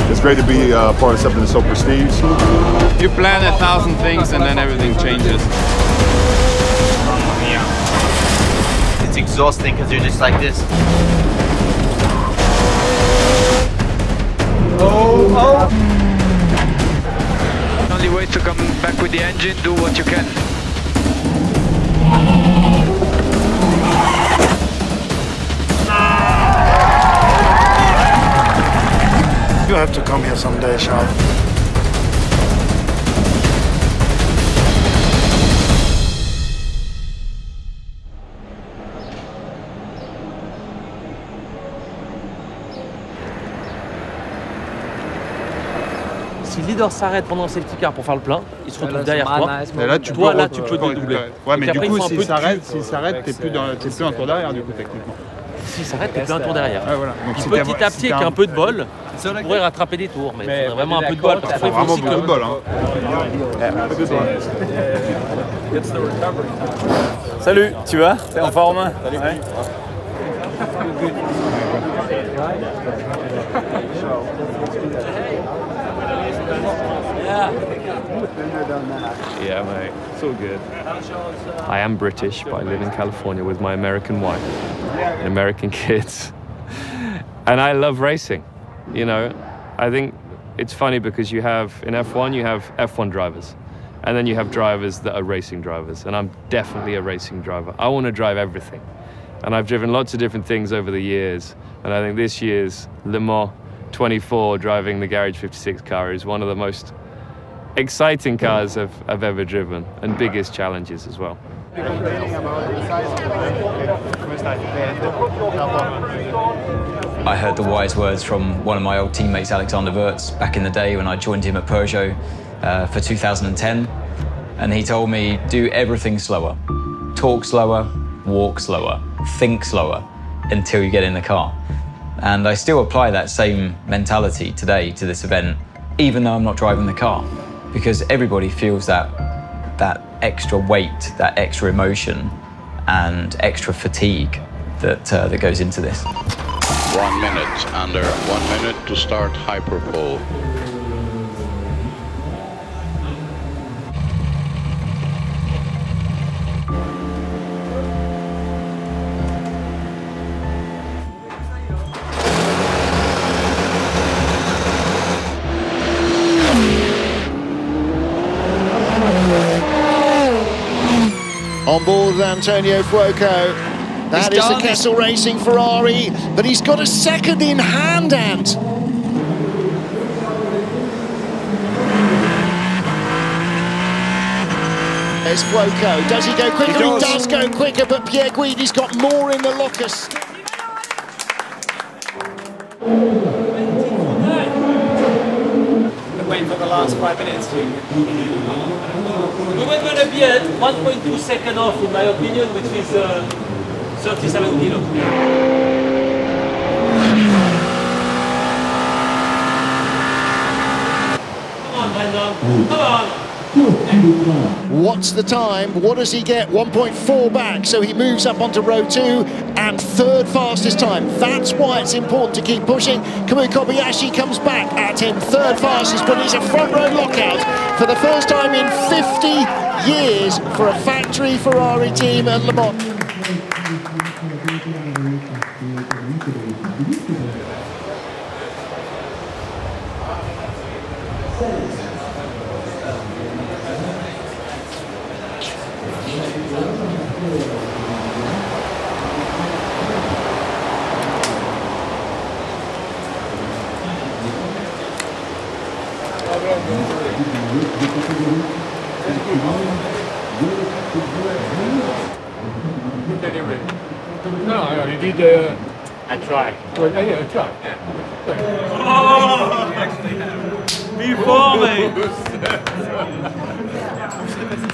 it's great to be part of something that's so prestige. You plan 1,000 things and then everything changes. It's exhausting because you're just like this. Oh! Only way to come back with the engine, do what you can. You have to come here someday, Charles. Si le leader s'arrête pendant le safety car pour faire le plein, il se retrouve derrière toi. Et là, tu toi, peux là, tu peux doubler. Ouais, mais du coup, s'il s'arrête, t'es plus un tour derrière, du coup, techniquement. S'il s'arrête, t'es plus un tour derrière. Ouais, voilà. Donc, petit à petit, avec un peu de bol, tu pourrais rattraper des tours. Mais il faudrait vraiment un peu de bol. Parce qu'il faut vraiment aussi beaucoup de bol. Hein. Salut, tu vas? T'es en forme? Salut. Ouais. Yeah, mate, it's all good. I am British, but I live in California with my American wife and American kids. And I love racing. You know, I think it's funny because you have, in F1, you have F1 drivers. And then you have drivers that are racing drivers. And I'm definitely a racing driver. I want to drive everything. And I've driven lots of different things over the years. And I think this year's Le Mans 24 driving the Garage 56 car is one of the most exciting cars I've ever driven, and biggest challenges as well. I heard the wise words from one of my old teammates, Alexander Wurz, back in the day when I joined him at Peugeot for 2010. And he told me, do everything slower. Talk slower, walk slower, think slower until you get in the car. And I still apply that same mentality today to this event, even though I'm not driving the car. Because everybody feels that extra weight, that extra emotion, and extra fatigue that goes into this. 1 minute, under 1 minute to start hyperpole. On board with Antonio Fuoco. That is the Kessel Racing Ferrari, but he's got a second in hand, Ant. There's Fuoco. Does he go quicker? He does go quicker, but Pierre Guidi's got more in the locker. Wait for the last 5 minutes. We were going to be at 1.2 seconds off, in my opinion, which is 37 kilos. Come on, Brandon. Come on. What's the time? What does he get? 1.4 back, so he moves up onto row 2 and third fastest time. That's why it's important to keep pushing. Kamui Kobayashi comes back at him third fastest, but it's a front row lockout for the first time in 50 years for a factory Ferrari team at Le Mans. No, you did a try. Well, yeah, a try. Oh! Before me!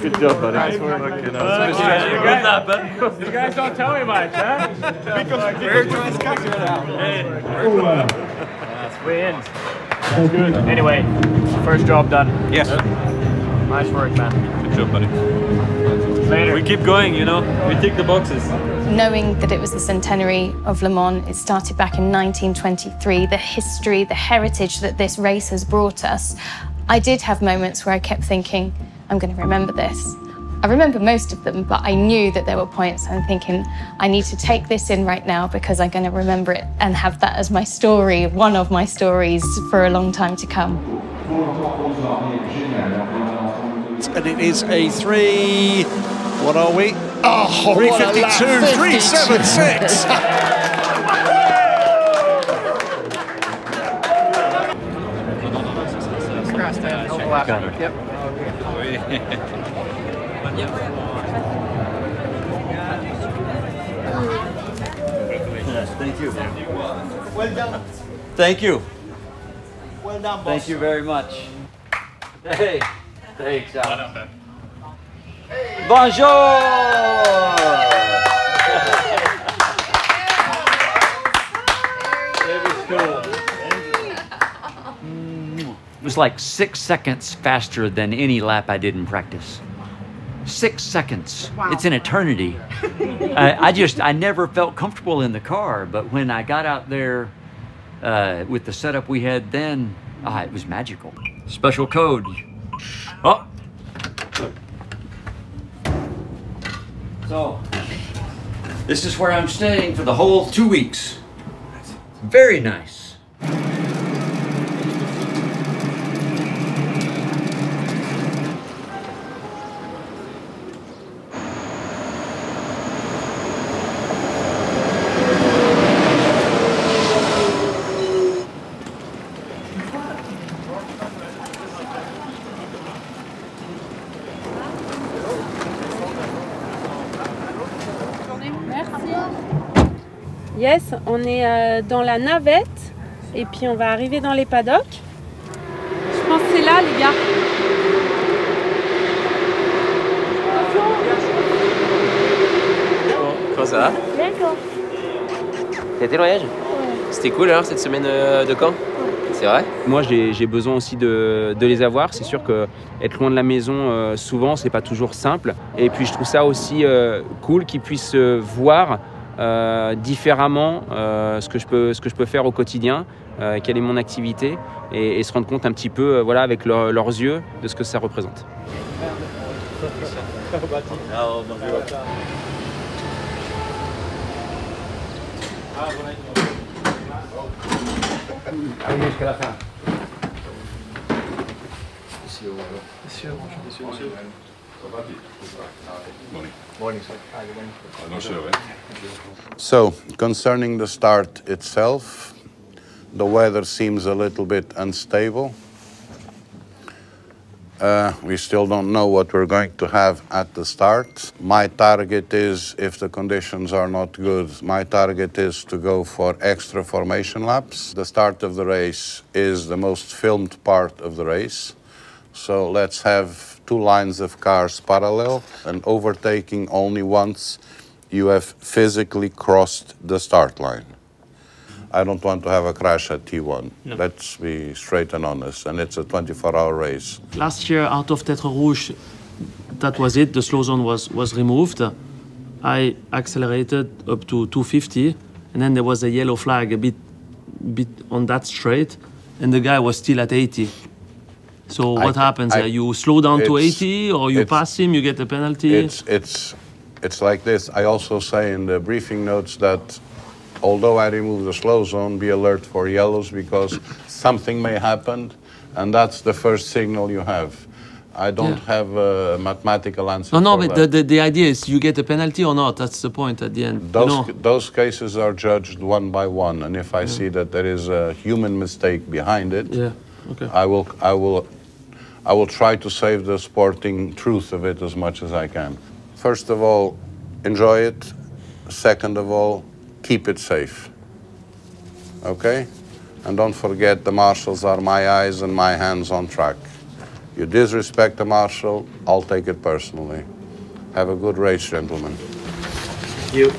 Good job, buddy. Nice work. You guys don't tell me much, huh? Because we're trying to discuss it now. Yes, wins. That's good. Anyway, first job done. Yes. Nice work, man. Good job, buddy. Later. We keep going, you know. We tick the boxes. Knowing that it was the centenary of Le Mans, it started back in 1923, the history, the heritage that this race has brought us, I did have moments where I kept thinking, I'm going to remember this. I remember most of them, but I knew that there were points I'm thinking, I need to take this in right now because I'm going to remember it and have that as my story, one of my stories for a long time to come. And it is a three, what are we? Oh, 352, 376. Got it. Yep. Yes, thank you. Well done. Thank you. Well done, boss. Thank you very much. Hey, thanks, Al. Bonjour! It was like 6 seconds faster than any lap I did in practice. 6 seconds. Wow. It's an eternity. I never felt comfortable in the car, but when I got out there with the setup we had then, it was magical. Special code. Oh. So, this is where I'm staying for the whole 2 weeks. Very nice. Yes, on est dans la navette et puis on va arriver dans les paddocks. Je pense que c'est là, les gars. Comment ça va? D'accord. T'as été le voyage? C'était cool alors cette semaine de camp? C'est vrai? Moi j'ai besoin aussi de les avoir. C'est sûr que être loin de la maison souvent c'est pas toujours simple. Et puis je trouve ça aussi cool qu'ils puissent voir différemment ce que je peux faire au quotidien, quelle est mon activité et se rendre compte un petit peu voilà, avec leurs yeux de ce que ça représente. Allez jusqu'à la fin. So, concerning the start itself, the weather seems a little bit unstable. We still don't know what we're going to have at the start. My target is, if the conditions are not good, my target is to go for extra formation laps. The start of the race is the most filmed part of the race. So let's have 2 lines of cars parallel and overtaking only once you have physically crossed the start line. I don't want to have a crash at T1. No. Let's be straight and honest, and it's a 24-hour race. Last year, out of Tertre Rouge, that was it. The slow zone was removed. I accelerated up to 250, and then there was a yellow flag a bit on that straight, and the guy was still at 80. So what happens? You slow down to 80, or you pass him, you get a penalty? It's like this. I also say in the briefing notes that although I remove the slow zone, be alert for yellows because something may happen, and that's the first signal you have. I don't have a mathematical answer. No, but the idea is you get a penalty or not. That's the point at the end. Those cases are judged one by one, and if I see that there is a human mistake behind it, okay. I will try to save the sporting truth of it as much as I can. First of all, enjoy it. Second of all, keep it safe. Okay? And don't forget the marshals are my eyes and my hands on track. You disrespect the marshal, I'll take it personally. Have a good race, gentlemen. Thank you.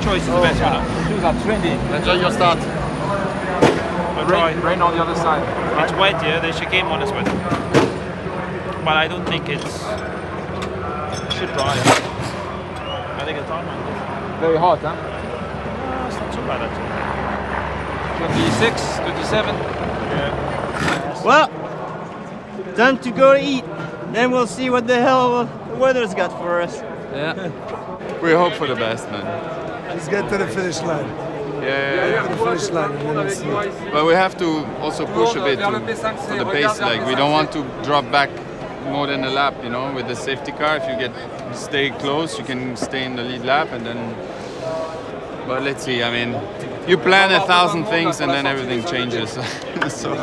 choice is the best one. Shoes are trendy. Enjoy your start. Rain on the other side. It's wet, yeah, the chicane one is wet. But I don't think it should dry. I think it's on. Very hot, huh? It's not too bad actually. 26, 27. Yeah. Well, time to go eat. Then we'll see what the hell the weather's got for us. Yeah. We hope for the best, man. Let's get to the finish line. Yeah. To the finish line and then we'll see. But we have to also push a bit for the pace. Like we don't want to drop back more than a lap, you know. With the safety car, if you stay close, you can stay in the lead lap, and then. But let's see. I mean, you plan 1,000 things and then everything changes. So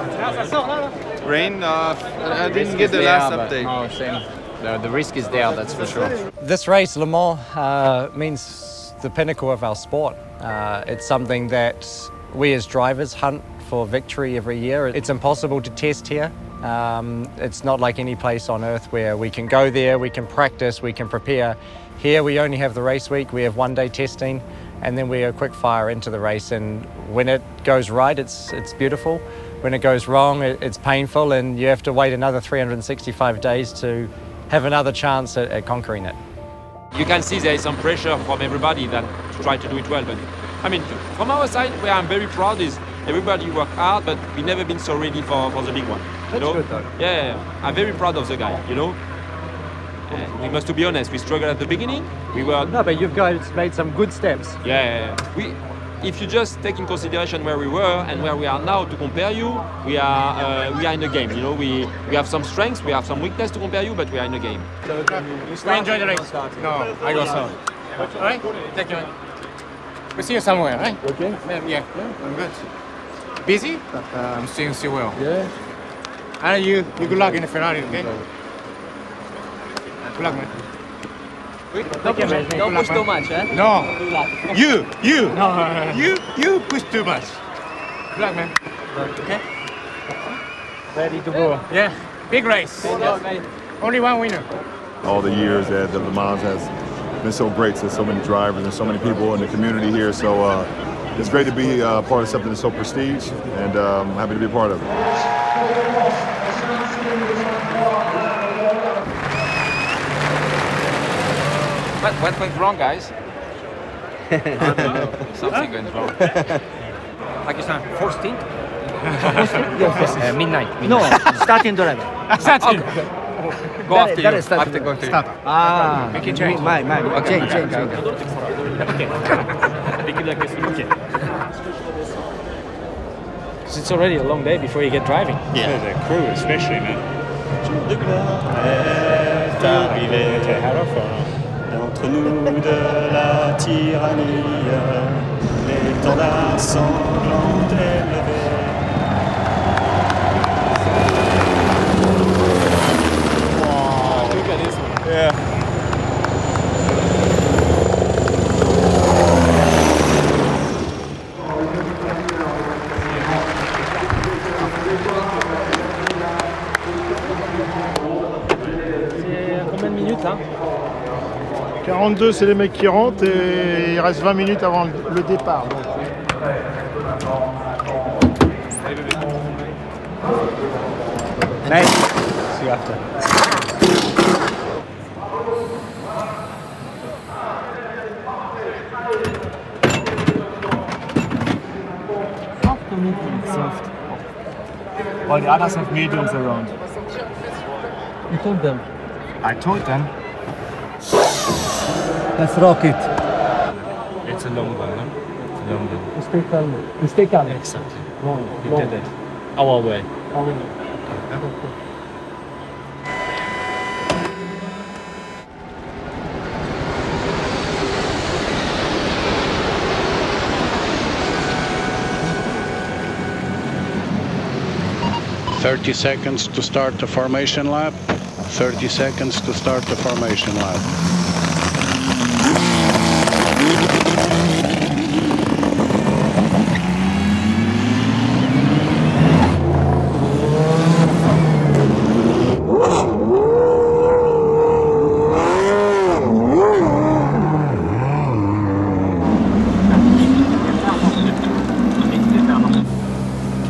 rain. I didn't get the last update. No, same. The risk is there, that's for sure. This race, Le Mans, means the pinnacle of our sport. It's something that we as drivers hunt for victory every year. It's impossible to test here. It's not like any place on earth where we can go there, we can practice, we can prepare. Here we only have the race week, we have one day testing, and then we go quick fire into the race. And when it goes right, it's beautiful. When it goes wrong, it's painful, and you have to wait another 365 days to have another chance at conquering it. You can see there is some pressure from everybody that to try to do it well. But I mean, from our side, where I'm very proud is everybody work hard, but we never been so ready for the big one. That's good though. Yeah, I'm very proud of the guy, you know. We must to be honest, we struggled at the beginning. We were no, but you guys made some good steps. Yeah. If you just take in consideration where we were and where we are now to compare you, we are in the game. You know, we have some strengths, we have some weakness to compare you, but we are in the game. We enjoy the race. No, I go slow. All right, thank you. We'll see you somewhere, right? Okay. Yeah, I'm good. Busy, but I'm still well. Yeah. And you good luck in the Ferrari, okay? Good luck, man. Don't push too much, eh? No. Good luck. You. No. You push too much. Good luck, man. Okay. Ready to go. Yeah. Big race. Only one winner. All the years that the Le Mans has been so great to so many drivers and so many people in the community here. So it's great to be part of something that's so prestige, and I'm happy to be a part of it. What went wrong, guys? I don't know. Something went wrong. Pakistan, 14th? Yes. Midnight. No, starting driver. Starting. Go after you. Start. After go to Stop. Ah, We can change. Mine. Okay. Change. Okay. It's already a long day before you get driving. Yeah, the crew especially, man. Entre nous de la tyrannie, l'étendard sanglant est levé. Wow, look at this one. Yeah. Combien de minutes là? 42, c'est les mecs qui rentrent et il reste 20 minutes avant le départ. Donc. Nice. See you after. Soft. All the others have mediums around. You told them. I told them. Let's rock it. It's a long one, no? It's a long one. Stay calm. Exactly. Long. You did it. Our way. "30 seconds to start the formation lap. 30 seconds to start the formation lap."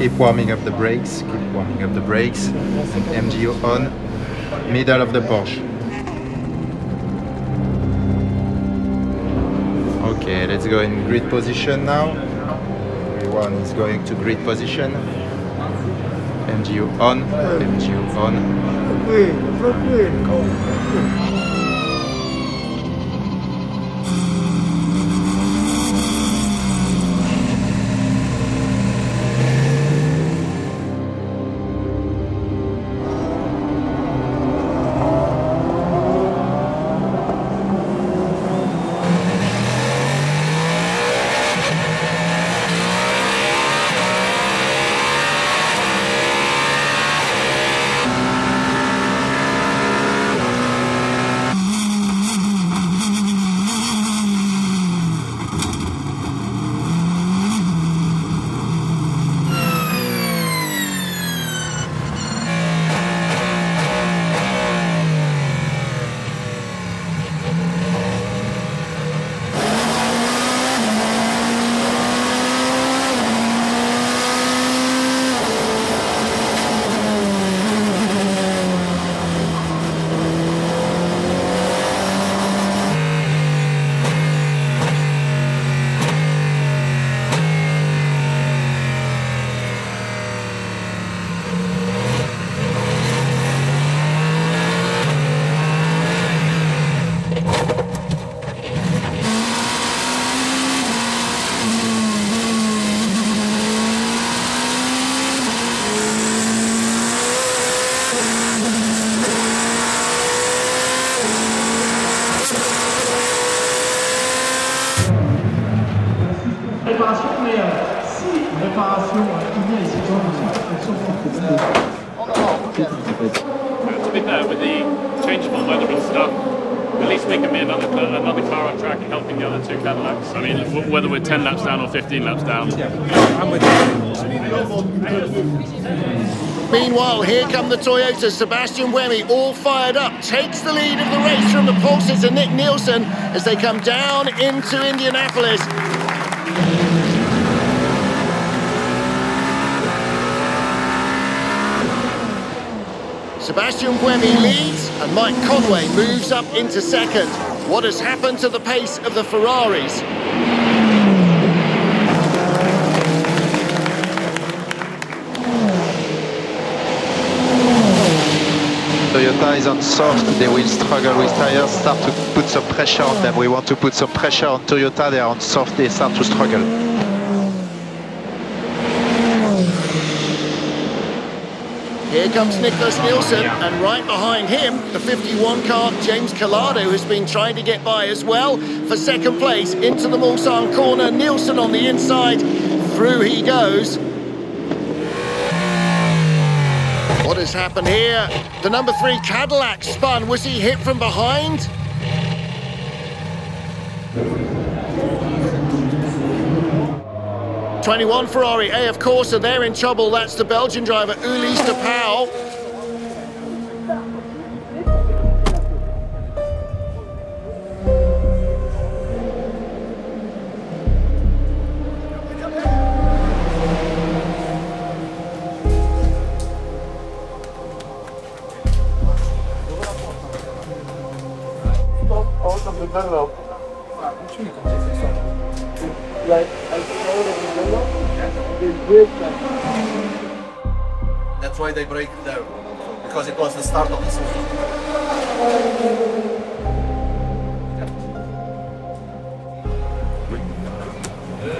Keep warming up the brakes, keep warming up the brakes. MGU on, middle of the Porsche. Okay, let's go in grid position now. Everyone is going to grid position. MGU on, MGU on. Réparation, mais si réparation il y a ici, elles sont To be fair, with the changeable weather and stuff, at least we can be another car on track and helping the other two Cadillacs. I mean, whether we're 10 laps down or 15 laps down. I'm with Meanwhile, here come the Toyotas. Sebastian Buemi, all fired up, takes the lead of the race from the Porsches and Nick Nielsen as they come down into Indianapolis. Sebastian Buemi leads and Mike Conway moves up into second. What has happened to the pace of the Ferraris? Toyota is on soft, they will struggle with tires, start to put some pressure on them. We want to put some pressure on Toyota, they are on soft, they start to struggle. Here comes Nicholas Nielsen, and right behind him, the 51 car, James Collado, has been trying to get by as well for second place into the Mulsanne corner. Nielsen on the inside, through he goes. What has happened here? The number 3 Cadillac spun. Was he hit from behind? '21 Ferrari AF Corsa, they're in trouble. That's the Belgian driver, Ulysse de Pauw. That's why they break there, because it was the start of the season.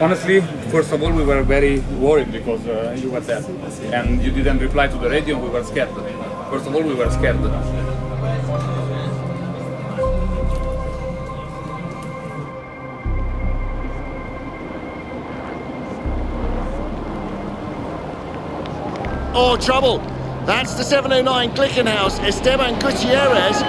Honestly, first of all, we were very worried because you were there and you didn't reply to the radio. We were scared. First of all, we were scared. Oh, trouble. That's the 709 Glickenhaus, Esteban Gutierrez.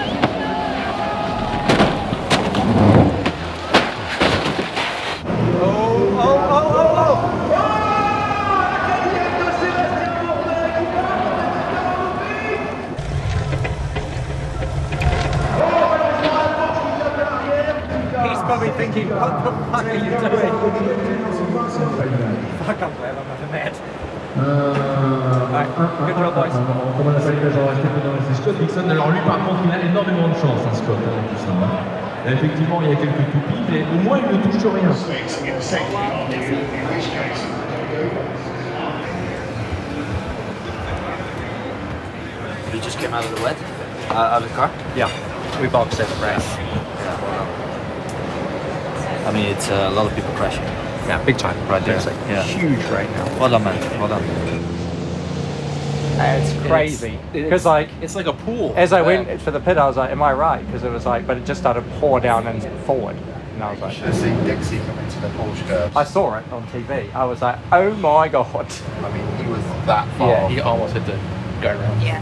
He's probably thinking, what the fuck are you doing? Fuck, I'm glad I'm not a man. Good job, boys. Comment on appelle les gens restés dans les Scott Dixon. Alors lui, par contre, il a énormément de chance, hein, Scott, en tout ça. Hein. Effectivement, il y a quelques toupies, mais au moins, il ne touche rien. You just came out of the wet? Out of the car? Yeah, we both said the race. Yeah, well done. I mean, it's a lot of people crashing. Yeah, big time right there. It's like, yeah. Huge right now. Well done, man. Well done. It's crazy because like it's like a pool. As I went for the pit, I was like, "Am I right?" Because it was like, but it just started to pour down and forward, and I was like, "Should have seen Dixie come into the Porsche curve." I saw it on TV. I was like, "Oh my god!" I mean, he was that far. Yeah, he almost hit the guardrail. Yeah.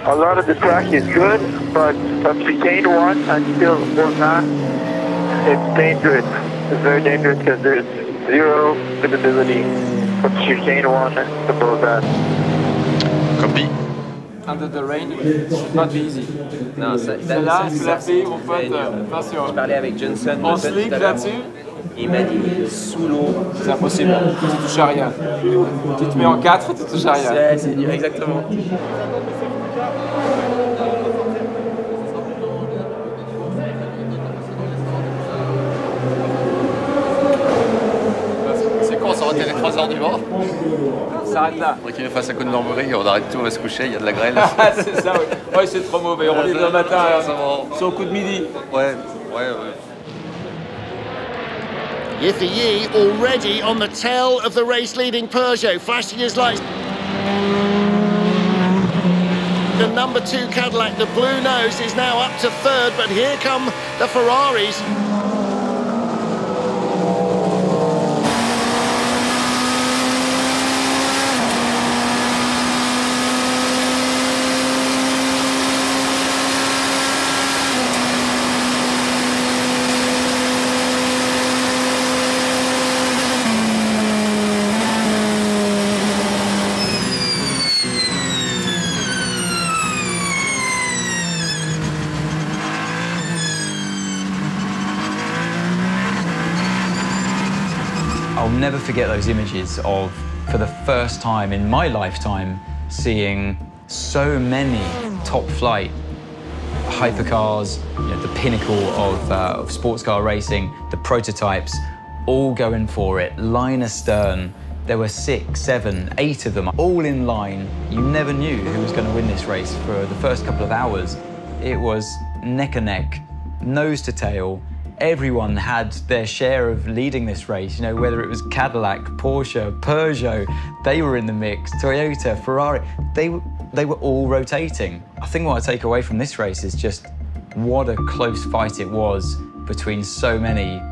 A lot of the track is good, but from chicane 1 until Bolton, it's dangerous. It's very dangerous because there's zero visibility from chicane 1 to Bolton. Copy. Under the rain, it should not be easy. Non, Celle-là, je l'ai fait, mon pote, attention. Je parlais avec Johnson. En slick là-dessus. Il m'a dit, sous l'eau, c'est impossible, tu touches à rien. Tu te mets en 4, tu touches à rien. C'est dur, exactement. C'est con, ça aurait été les 3 heures du vent. Ça s'arrête là. Faudrait qu'il me fasse un coup de normerie, on arrête tout, on va se coucher, il y a de la grêle. C'est ça, oui. Ouais, c'est trop mauvais, on revient demain matin, c'est au coup de midi. Ouais. Yiffy Yee already on the tail of the race-leading Peugeot, flashing his lights. The number 2 Cadillac, the blue nose, is now up to 3rd, but here come the Ferraris. I'll never forget those images of, for the first time in my lifetime, seeing so many top flight hypercars, the pinnacle of sports car racing, the prototypes, all going for it, line astern. There were 6, 7, 8 of them, all in line. You never knew who was going to win this race for the first couple of hours. It was neck and neck, nose to tail. Everyone had their share of leading this race, whether it was Cadillac, Porsche, Peugeot, they were in the mix, Toyota, Ferrari, they were all rotating. I think what I take away from this race is just what a close fight it was between so many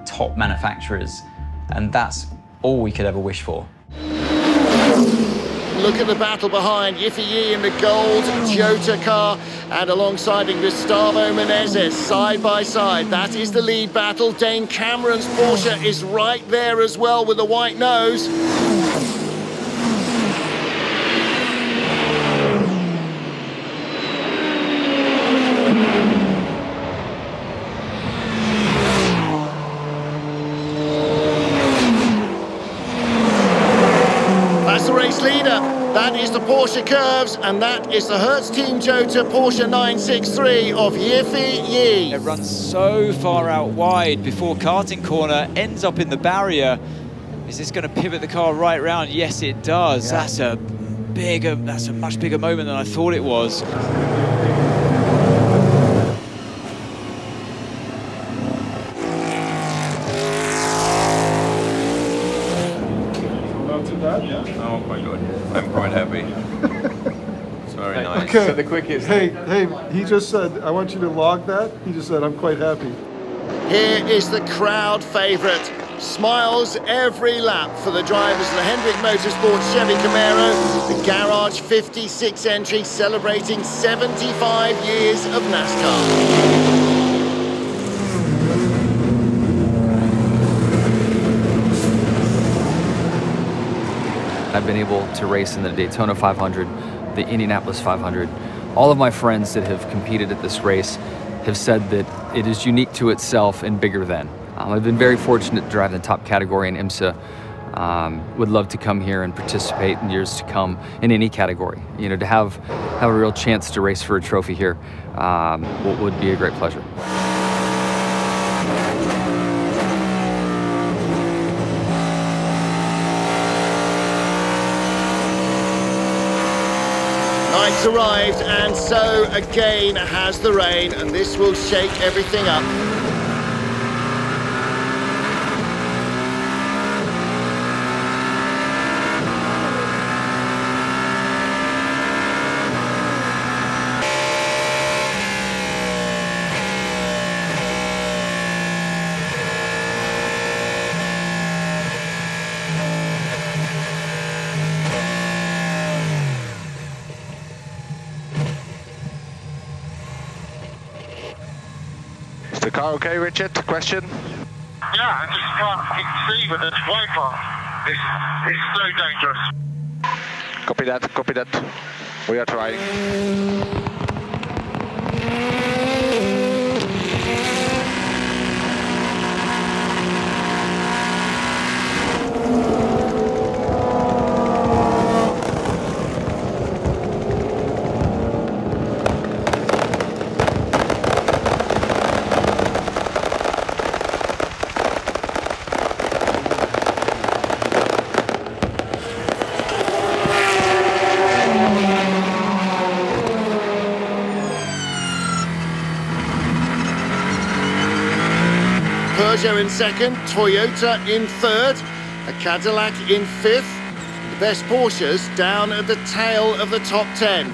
top manufacturers, and that's all we could ever wish for. Look at the battle behind Yiffy Yee in the gold Toyota car, and alongside him Gustavo Menezes, side by side. That is the lead battle. Dane Cameron's Porsche is right there as well with the white nose. That's the race leader. That is the Porsche Curves, and that is the Heures Team Toyota Porsche 963 of Yiffy Yee. It runs so far out wide before karting corner, ends up in the barrier. Is this going to pivot the car right round? Yes, it does. Yeah. That's a much bigger moment than I thought it was. Oh, quite good. I'm quite happy. It's very nice. Okay. So the quickest. Hey, he just said, I want you to log that. He just said, I'm quite happy. Here is the crowd favourite. Smiles every lap for the drivers of the Hendrick Motorsports Chevy Camaro. The Garage 56 entry celebrating 75 years of NASCAR. I've been able to race in the Daytona 500, the Indianapolis 500. All of my friends that have competed at this race have said that it is unique to itself and bigger than. I've been very fortunate to drive in the top category in IMSA Would love to come here and participate in years to come in any category. You know, to have a real chance to race for a trophy here would be a great pleasure. Night's arrived, and so again has the rain, and this will shake everything up. Is the car okay, Richard? Question? Yeah, I just can't see with this wiper. It's so dangerous. Copy that, copy that. We are trying. Peugeot in second, Toyota in third, a Cadillac in fifth. The best Porsches down at the tail of the top 10.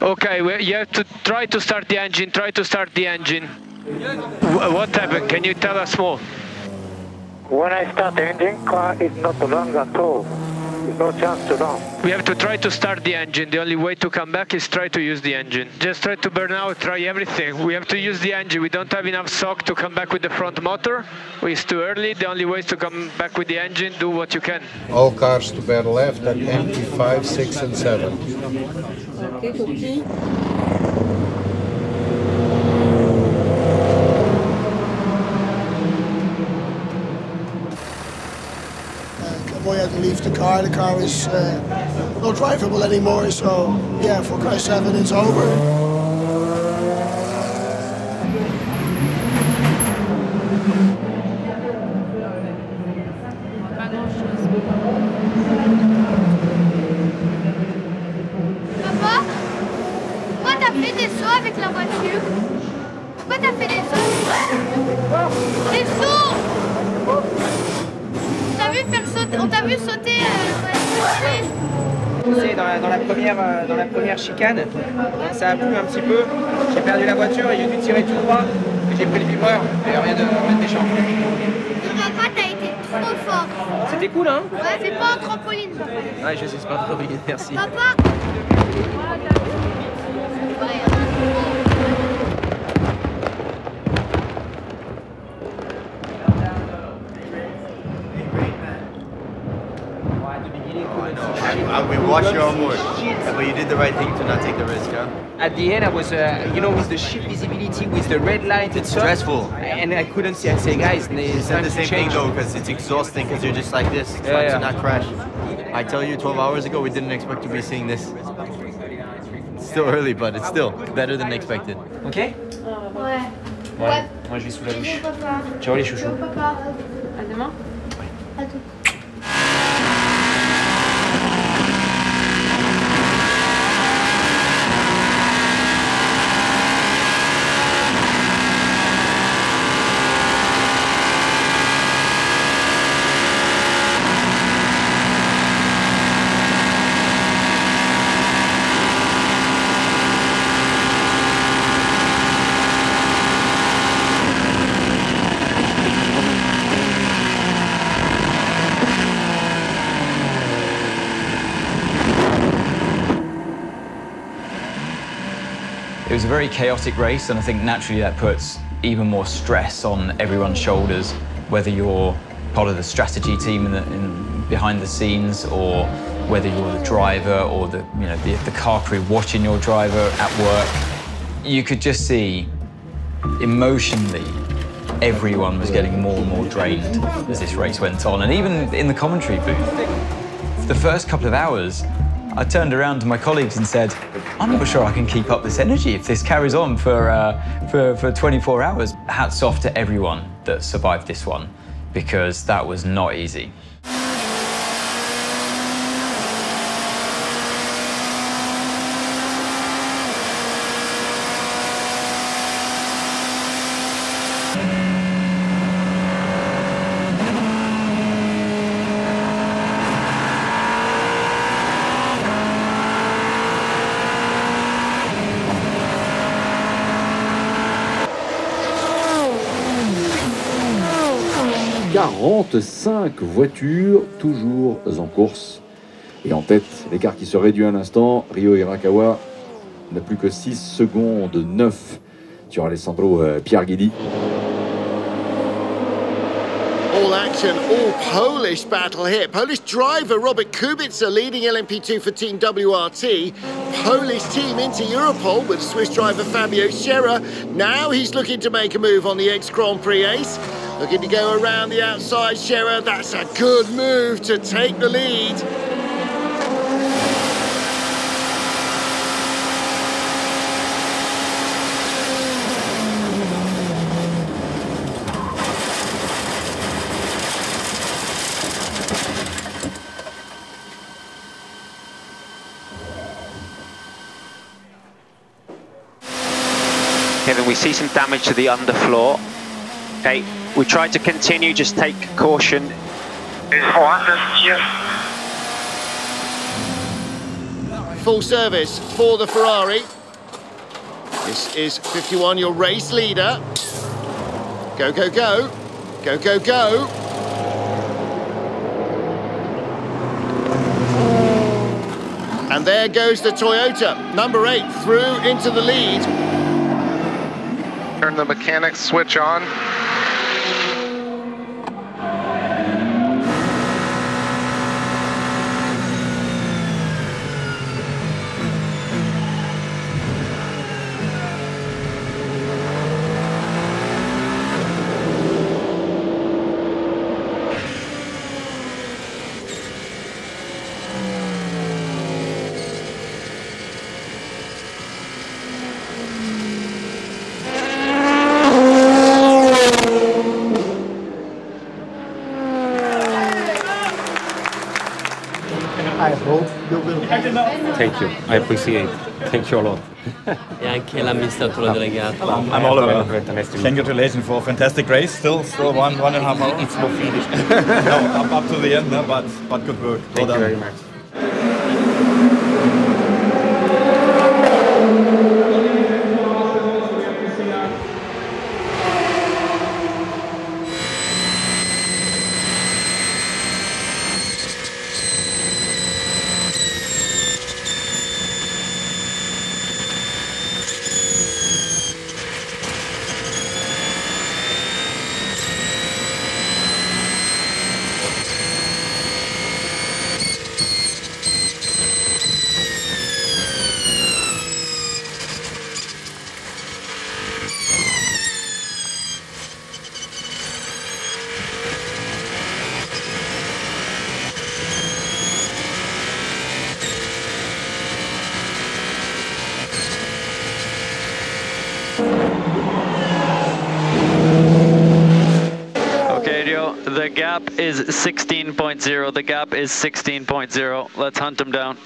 Okay, you have to try to start the engine, try to start the engine. What happened? Can you tell us more? When I start the engine, car is not long at all. There's no chance to run. We have to try to start the engine. The only way to come back is try to use the engine. Just try to burn out, try everything. We have to use the engine. We don't have enough sock to come back with the front motor. It's too early. The only way is to come back with the engine. Do what you can. All cars to bear left at empty 5, 6 and 7. Okay, copy. Boy had to leave the car is not drivable anymore, so yeah, for car 7 it's over. Papa, pourquoi t'as fait des sauts avec la voiture? Pourquoi t'as fait des sauts? Des sauts! On t'a vu sauter dans la première chicane, ça a plu un petit peu, j'ai perdu la voiture et j'ai dû tirer tout droit, et j'ai pris le vibreur, et rien de méchant. Papa, t'as été trop fort. C'était cool, hein? Ouais, c'est pas un trampoline, papa. Ouais, je sais, c'est pas un trampoline, merci. Papa. We watched you on board, but you did the right thing to not take the risk, huh? At the end, I was, you know, with the shit visibility, with the red light, it's stressful. And I couldn't see. I say, guys, it's not the same thing though, because it's exhausting, because you're just like this, trying to not crash. I tell you, 12 hours ago, we didn't expect to be seeing this. It's still early, but it's still better than expected. Ok? Ouais. Ouais. Moi, je vais sous la douche. Ciao les chouchous. Ciao, papa. À demain. À tout. very chaotic race, and I think naturally that puts even more stress on everyone's shoulders, whether you're part of the strategy team behind the scenes, or whether you're the driver or the car crew watching your driver at work. You could just see emotionally everyone was getting more and more drained as this race went on, and even in the commentary booth. The first couple of hours, I turned around to my colleagues and said, I'm not sure I can keep up this energy if this carries on for 24 hours. Hats off to everyone that survived this one, because that was not easy. Cinq voitures, toujours en course. Et en tête, l'écart qui se réduit à l'instant, Ryo Hirakawa n'a plus que 6 secondes 9 sur Alessandro Pierguidi. All action, all Polish battle here. Polish driver Robert Kubica leading LMP2 for Team WRT. Polish team into Europol with Swiss driver Fabio Scherer. Now he's looking to make a move on the ex-Grand Prix ace. Looking to go around the outside, Scherer. That's a good move to take the lead. Kevin, we see some damage to the underfloor. Okay, we try to continue, just take caution. Full service for the Ferrari. This is 51, your race leader. Go, go, go. Go, go, go. And there goes the Toyota, number 8, through into the lead. Turn the mechanics switch on. I hope you will. Thank you. I appreciate it. Thank you a lot. E anche l'amministratore delegato. I'm Oliver. Congratulations for a fantastic race. Still 1.5 hours. It's not finished. No, up to the end, no, but good work. Thank you very much. The gap is 16.0. The gap is 16.0. Let's hunt him down.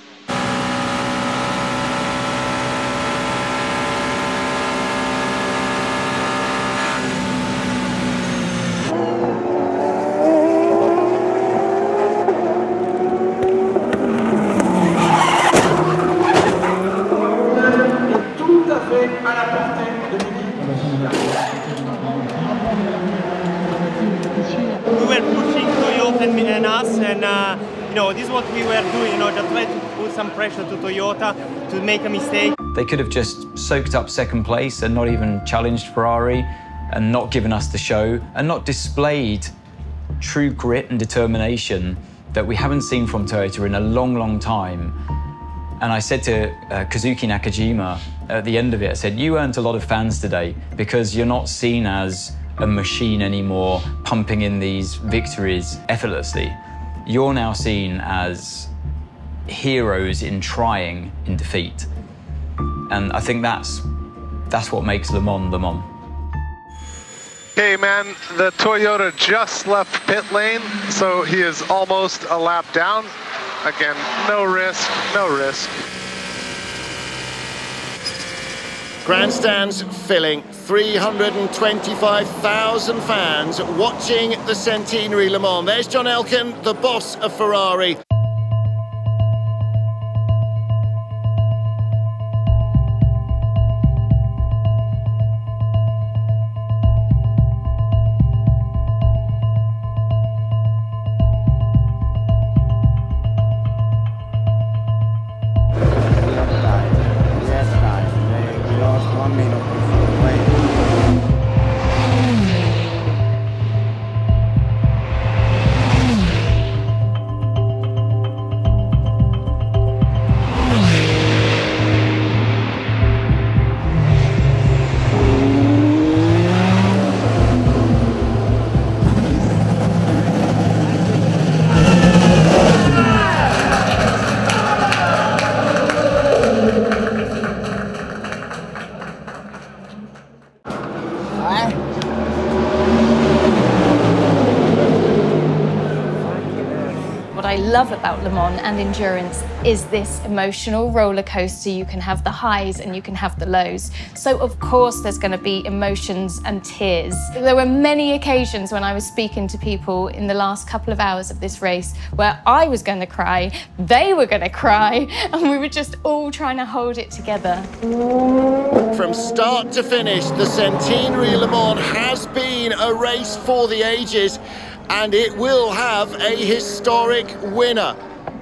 Tout à fait à la portée de l'équipe. We were pushing Toyota and us, and you know, this is what we were doing in order to try to put some pressure to Toyota to make a mistake. They could have just soaked up second place and not even challenged Ferrari and not given us the show and not displayed true grit and determination that we haven't seen from Toyota in a long, long time. And I said to Kazuki Nakajima at the end of it, I said, you earned a lot of fans today because you're not seen as a machine anymore, pumping in these victories effortlessly. You're now seen as heroes in trying in defeat. And I think that's what makes Le Mans Le Mans. Okay, man, the Toyota just left pit lane, so he is almost a lap down. Again, no risk, no risk. Grandstands filling, 325,000 fans watching the Centenary Le Mans. There's John Elkann, the boss of Ferrari. What I love about Le Mans and endurance is this emotional roller coaster. You can have the highs and you can have the lows. So of course there's going to be emotions and tears. There were many occasions when I was speaking to people in the last couple of hours of this race where I was going to cry, they were going to cry, and we were just all trying to hold it together. From start to finish, the Centenary Le Mans has been a race for the ages, and it will have a historic winner.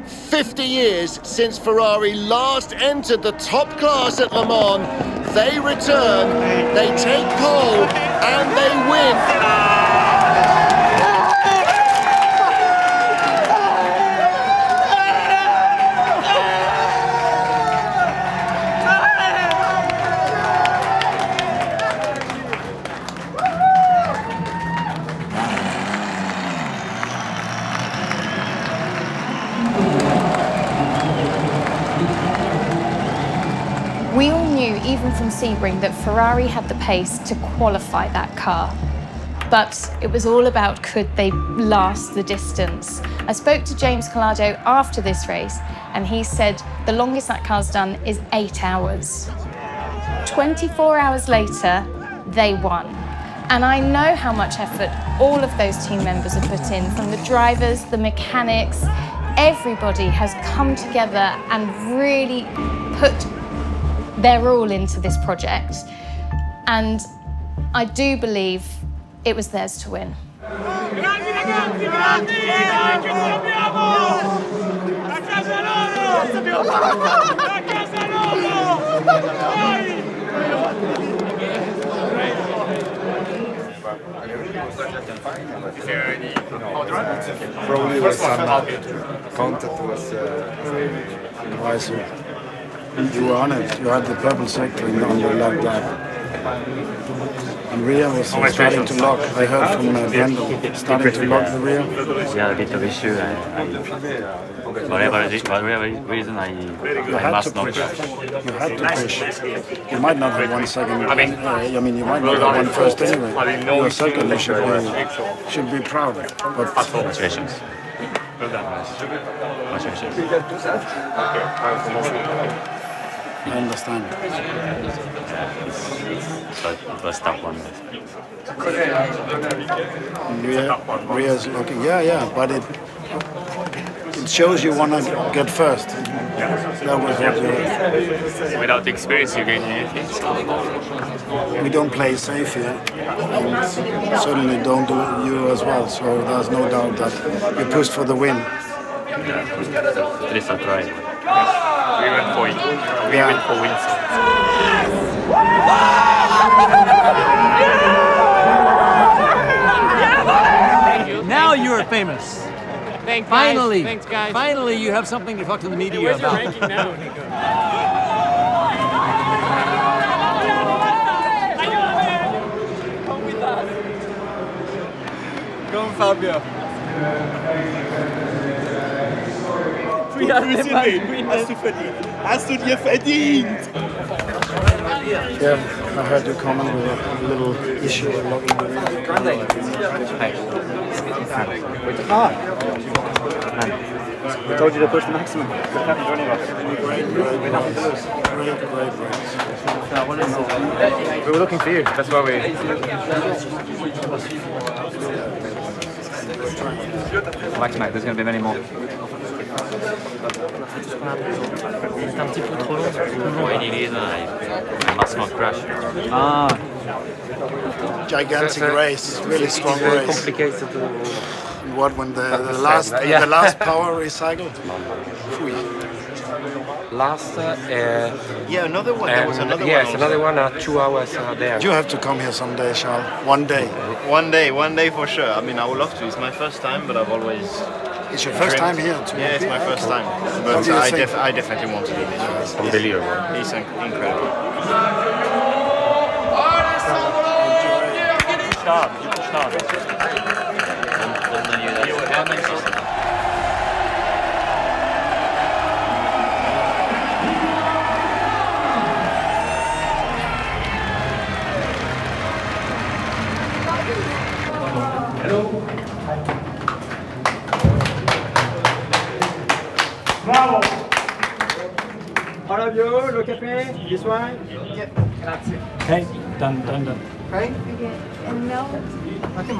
50 years since Ferrari last entered the top class at Le Mans, they return, they take pole, and they win. We all knew, even from Sebring, that Ferrari had the pace to qualify that car. But it was all about could they last the distance. I spoke to James Collado after this race, and he said the longest that car's done is 8 hours. 24 hours later, they won. And I know how much effort all of those team members have put in, from the drivers, the mechanics. Everybody has come together and really put their all into this project, and I do believe it was theirs to win. Probably was some contact was advisor. You were on it. You had the purple sector on the left lap. And rear was starting to lock. I heard from Brendan starting to lock the rear. Yeah, a bit of issue. Whatever reason, I must not. You had to push. You might not have 1 second. I mean, you might not have 1 first anyway. Your second, you should be proud. But congratulations. I understand. But it was tough one. Rear's looking, yeah, but it shows you want to get first. That was what without experience, you gain anything. We don't play safe here, and certainly don't do you as well. So there's no doubt that you pushed for the win. At least I tried. We went for it. We went for wins. Now you are famous. Thanks, Finally, guys. Thanks, guys. finally, you have something to talk to the media Where's your about. ranking now, Nico? Komm, Fabio. Hast du verdient. Hast du dir verdient. Yeah, I heard you comment with a little issue with logging in. I told you to push the maximum. There's nothing to anyone. We're nothing to lose. Great. We were looking for you. That's why we. Max, mate, there's going to be many more. C'est un petit peu trop long. When it is, I must not crash. Ah. Gigantic race, really strong very race. complicated. What when the last power recycled? Last, yeah, another one. There was another yes, one. Yes, another one. 2 hours there. You have to come here someday, Charles. One day. One day for sure. I mean, I would love to. It's my first time, but I've always. It's your first time here too. Yeah, it's my first time. But I definitely want to do this. It's unbelievable. It's incredible. Bravo! Olavio, le café, this one? Yeah. Grazie. Okay, done. Okay? And now Okay,